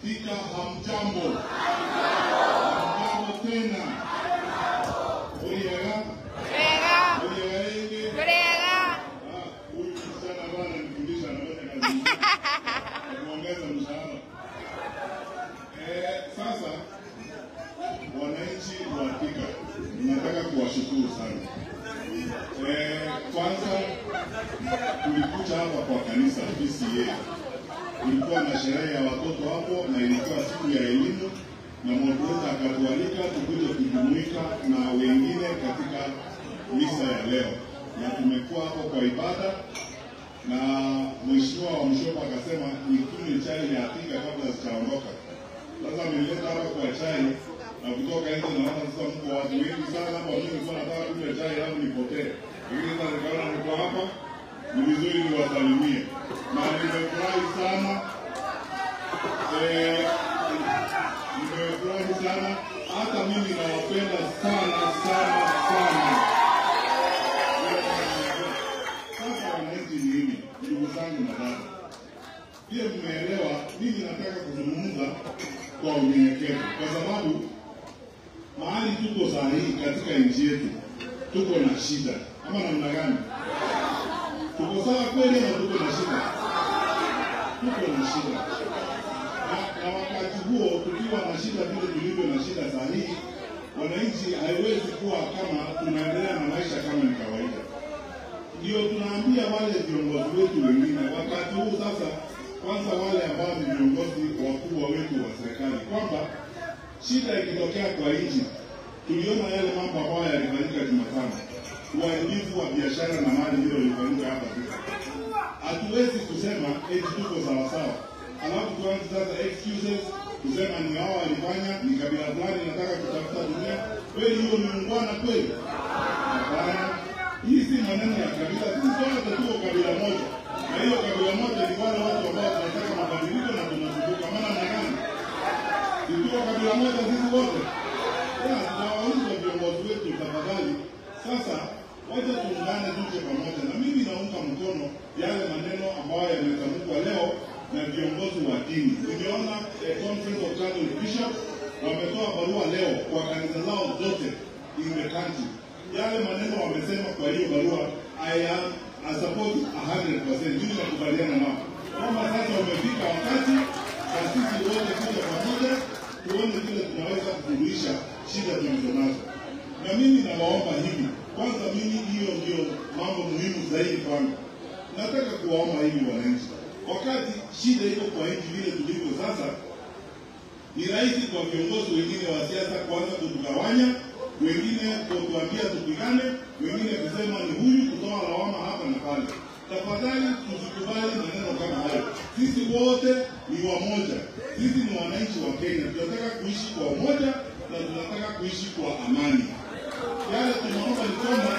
Thika hamjambo. Hamjambo tena. Oiega. Oiega ingi. Oiega. Huyu msichana bwana nifundisha anafanya kazi. Kuongeza mshahara. Sasa wananchi wa Thika nataka kuwashukuru sana. Kwanza tulikuja hapa kwa kanisa PCA. Kulikuwa na sherehe ya watoto hapo na ilikuwa siku ya elimu, na Mwokozi akatualika tukuje kujumuika na wengine katika misa ya leo, na tumekuwa hapo kwa ibada, na mheshimiwa wa Mshopa akasema nikunywe chai ya Thika kabla sijaondoka. Sasa ameleta hapa kwa chai, na kutoka hizo naona sasa mko watu wengi sana kwa mimi kwa nataka kunywa chai yangu nipotee. Lakini sasa nikaona niko hapa, ni vizuri niwasalimie. Na nimefurahi sana. Nimefurahi sana. Hata mimi nawapenda sana sana sana. Sasa wananchi ni nini? Ndugu zangu na dada. Pia mmeelewa, mimi nataka kuzungumza kwa unyenyekevu, kwa sababu mahali tuko saa hii katika nchi yetu tuko na shida. Ama namna gani? Tuko sawa kweli na tuko na shida? Tuko na shida. Na wakati huo tukiwa na shida vile tulivyo na shida saa hii, wananchi haiwezi kuwa kama tunaendelea na maisha kama ni kawaida. Ndio tunaambia wale viongozi wetu wengine wakati huu sasa, kwanza wale ambao ni viongozi wakubwa wetu wa serikali, kwamba shida ikitokea kwa nchi, tuliona yale mambo ambayo yalifanyika Jumatano, uharibifu wa biashara na mali ndio ulifanyika hapa Thika. Hatuwezi kusema eti tuko sawa sawa, alafu tuanze sasa excuses kusema ni hao walifanya, ni kabila fulani nataka kutafuta dunia. Kweli hiyo ni ungwana kweli? Hapana. Hii si maneno ya kabila, sisi sote tuko kabila moja. Na hiyo kabila moja ni wale watu ambao tunataka mabadiliko na tunazunguka. Maana na gani? Tuko kabila moja sisi wote. Tunawauliza viongozi wetu tafadhali, sasa waje tuungane tuje pamoja. Na mimi naunga mkono yale maneno ambayo yametamkwa leo na viongozi wa dini. Nimeona Conference of Catholic Bishops wametoa barua leo kwa kanisa zao zote in the country. Yale maneno wamesema kwa hiyo barua, I support 100%. Mimi nakubaliana nao. Kama sasa umefika wakati na sisi wote kuja pamoja tuone vile tunaweza kusuluhisha shida tulizonazo. Na mimi nawaomba hivi, kwanza mimi hiyo ndio mambo muhimu zaidi kwangu. Nataka kuwaomba hivi wananchi, wakati shida iko kwa nchi vile tulivyo sasa, ni rahisi kwa viongozi wengine wa siasa kuanza kutugawanya, wengine kutuambia tupigane, wengine kusema ni huyu, kutoa lawama hapa na pale. Tafadhali tusikubali maneno kama hayo. Sisi wote ni wamoja. Sisi ni wananchi wa Kenya. Tunataka kuishi kwa umoja na tunataka kuishi kwa amani. Yale tunaomba ni kwamba